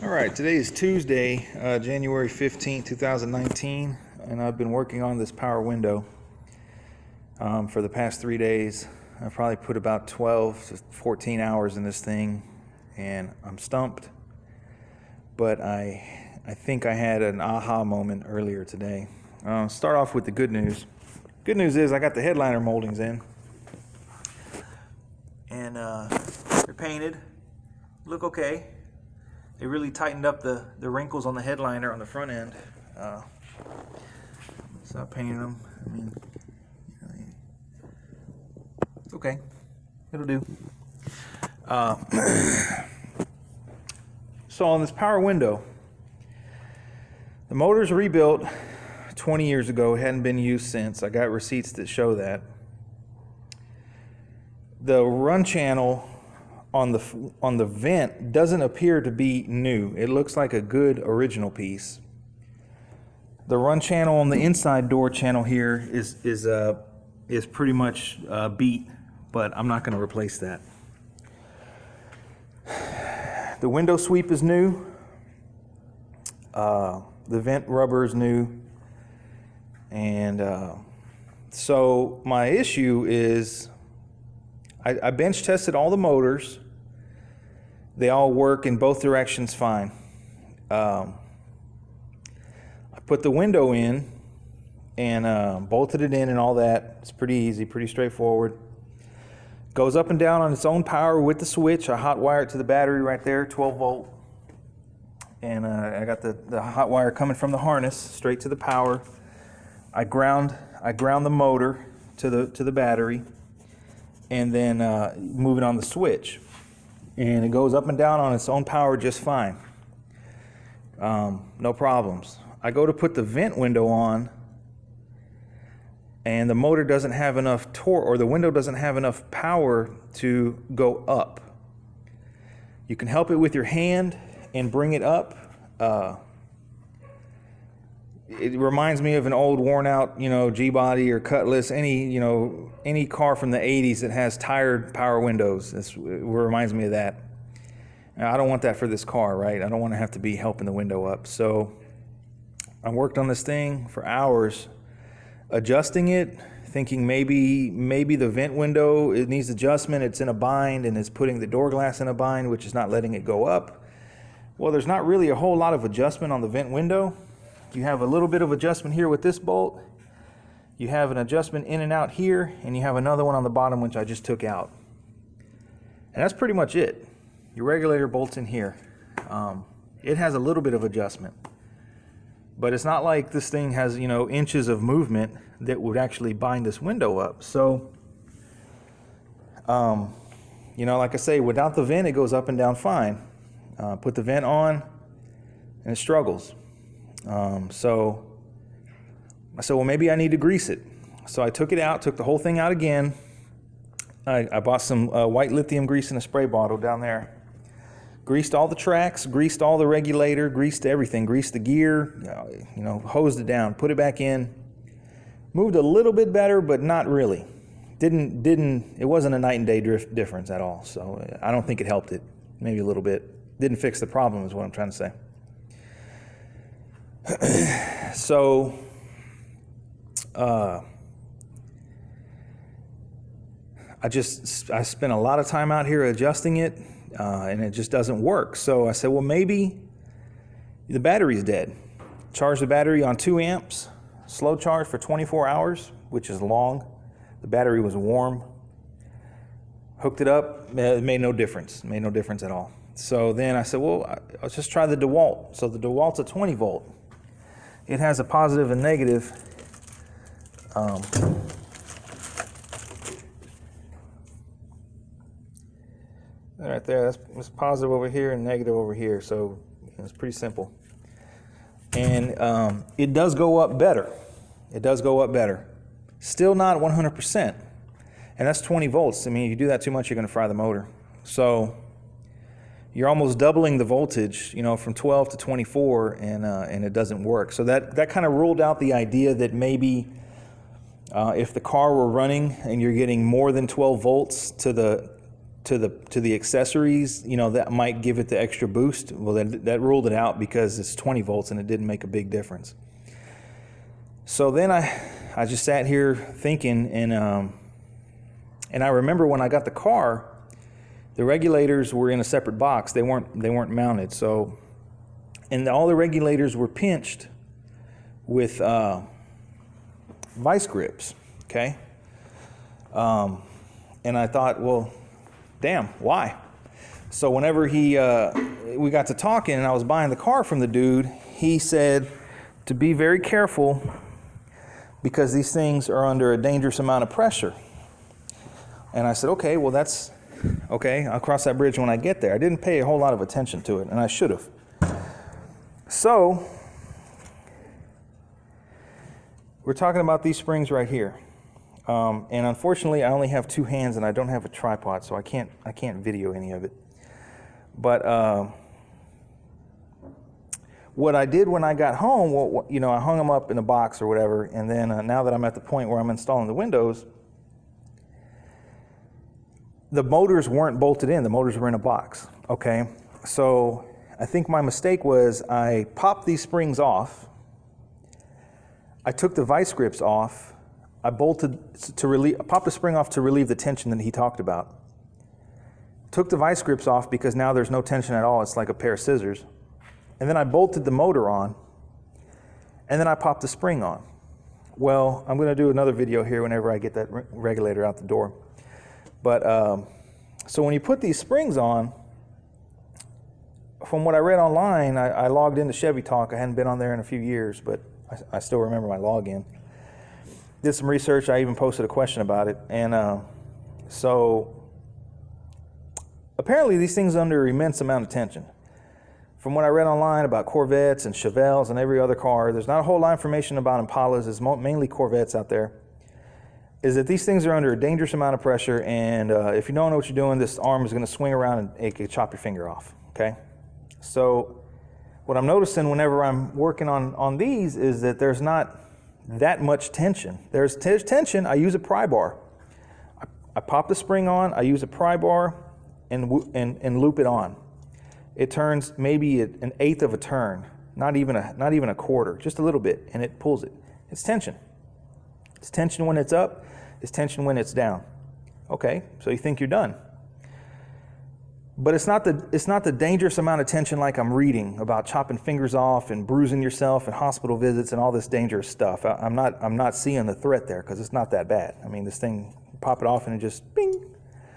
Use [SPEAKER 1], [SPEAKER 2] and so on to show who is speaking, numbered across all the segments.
[SPEAKER 1] All right, today is Tuesday, January 15th, 2019, and I've been working on this power window for the past 3 days. I've probably put about 12 to 14 hours in this thing, and I'm stumped, but I think I had an aha moment earlier today. Start off with the good news. Good news is I got the headliner moldings in, and they're painted, look okay. They really tightened up the wrinkles on the headliner on the front end. Stop painting them. I mean, it's okay. It'll do. So on this power window, the motor's rebuilt 20 years ago. It hadn't been used since. I got receipts that show that. The run channel on the vent doesn't appear to be new. It looks like a good original piece. The run channel on the inside door channel here is pretty much beat, but I'm not going to replace that. The window sweep is new. The vent rubber is new, and so my issue is I bench tested all the motors. They all work in both directions fine. I put the window in and bolted it in and all that. It's pretty easy, pretty straightforward. Goes up and down on its own power with the switch. I hot wire it to the battery right there, 12 volt. And I got the hot wire coming from the harness straight to the power. I ground the motor to the battery, and then move it on the switch, and it goes up and down on its own power just fine. No problems. I go to put the vent window on, and the motor doesn't have enough torque, or the window doesn't have enough power to go up. You can help it with your hand and bring it up. It reminds me of an old worn out, G-body or Cutlass, any car from the 80s that has tired power windows. It reminds me of that. Now, I don't want that for this car, right? I don't want to have to be helping the window up. So I worked on this thing for hours, adjusting it, thinking maybe the vent window, it needs adjustment. It's in a bind, and it's putting the door glass in a bind, which is not letting it go up. Well, there's not really a whole lot of adjustment on the vent window. You have a little bit of adjustment here with this bolt. You have an adjustment in and out here, and you have another one on the bottom, which I just took out. And that's pretty much it. Your regulator bolts in here. It has a little bit of adjustment, but it's not like this thing has, inches of movement that would actually bind this window up. So, like I say, without the vent, it goes up and down fine. Put the vent on, and it struggles. So I said, well, maybe I need to grease it. So I took it out, took the whole thing out again. I bought some white lithium grease in a spray bottle down there. Greased all the tracks, greased all the regulator, greased everything, greased the gear, hosed it down, put it back in. Moved a little bit better, but not really. It wasn't a night and day difference at all. So I don't think it helped it, maybe a little bit. Didn't fix the problem is what I'm trying to say. So, I spent a lot of time out here adjusting it, and it just doesn't work. So I said, well, maybe the battery's dead. Charged the battery on 2 amps, slow charge for 24 hours, which is long. The battery was warm. Hooked it up, it made no difference. Made no difference at all. So then I said, well, let's just try the DeWalt. So the DeWalt's a 20 volt. It has a positive and negative. Right there, that's positive over here and negative over here. So it's pretty simple. And it does go up better. It does go up better. Still not 100%. And that's 20 volts. I mean, if you do that too much, you're going to fry the motor. So you're almost doubling the voltage, from 12 to 24, and it doesn't work. So that kind of ruled out the idea that maybe if the car were running and you're getting more than 12 volts to the to the accessories, you know, that might give it the extra boost. Well, that ruled it out because it's 20 volts and it didn't make a big difference. So then I just sat here thinking, and I remember when I got the car, the regulators were in a separate box. They weren't mounted. So, and all the regulators were pinched with vice grips. Okay. And I thought, well, damn, why? So whenever we got to talking and I was buying the car from the dude, he said to be very careful because these things are under a dangerous amount of pressure. And I said, okay, well, that's okay. I'll cross that bridge when I get there. I didn't pay a whole lot of attention to it, and I should have. So we're talking about these springs right here. And unfortunately, I only have two hands and I don't have a tripod, so I can't video any of it. But what I did when I got home, well, you know, I hung them up in a box or whatever, and then now that I'm at the point where I'm installing the windows, the motors weren't bolted in. The motors were in a box. Okay, so I think my mistake was I popped these springs off. I took the vice grips off. I popped the spring off to relieve the tension that he talked about. Took the vice grips off because now there's no tension at all. It's like a pair of scissors. And then I bolted the motor on, and then I popped the spring on. Well, I'm going to do another video here whenever I get that regulator out the door. But so when you put these springs on, from what I read online, I logged into Chevy Talk. I hadn't been on there in a few years, but I still remember my login. Did some research. I even posted a question about it. And so apparently these things are under immense amount of tension. From what I read online about Corvettes and Chevelles and every other car, there's not a whole lot of information about Impalas. It's mainly Corvettes out there. Is that these things are under a dangerous amount of pressure, and if you don't know what you're doing, this arm is going to swing around and it could chop your finger off. Okay? So what I'm noticing whenever I'm working on these is that there's not that much tension. There's tension. I use a pry bar. I pop the spring on. I use a pry bar and loop it on. It turns maybe an eighth of a turn, not even a quarter, just a little bit, and it pulls it. It's tension. It's tension when it's up. It's tension when it's down. Okay, so you think you're done. But it's not the dangerous amount of tension like I'm reading about chopping fingers off and bruising yourself and hospital visits and all this dangerous stuff. I'm not seeing the threat there because it's not that bad. I mean, this thing, pop it off and it just bing.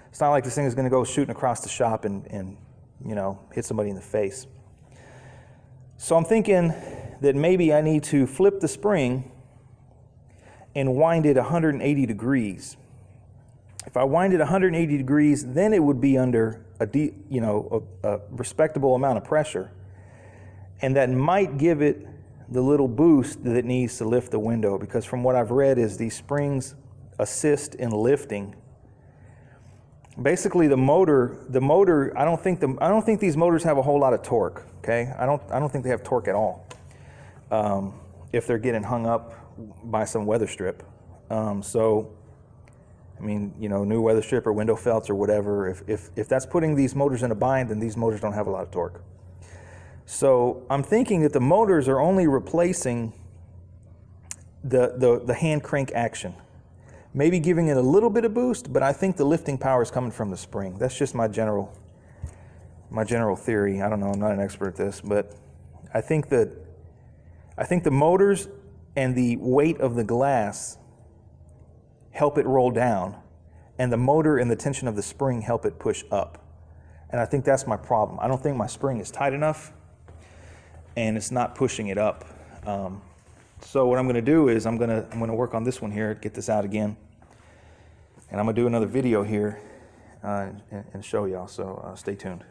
[SPEAKER 1] It's not like this thing is going to go shooting across the shop and you know, hit somebody in the face. So I'm thinking that maybe I need to flip the spring and wind it 180 degrees. If I wind it 180 degrees, then it would be under a respectable amount of pressure, and that might give it the little boost that it needs to lift the window. Because from what I've read, is these springs assist in lifting. Basically, the motor. I don't think these motors have a whole lot of torque. Okay, I don't think they have torque at all. If they're getting hung up by some weather strip. So, I mean, you know, new weather strip or window felts or whatever, if that's putting these motors in a bind, then these motors don't have a lot of torque. So I'm thinking that the motors are only replacing the hand crank action. Maybe giving it a little bit of boost, but I think the lifting power is coming from the spring. That's just my general theory. I don't know, I'm not an expert at this, but I think the motors and the weight of the glass help it roll down, and the motor and the tension of the spring help it push up. And I think that's my problem. I don't think my spring is tight enough, and it's not pushing it up. So what I'm going to do is I'm going to work on this one here, get this out again, and I'm going to do another video here and show y'all. So stay tuned.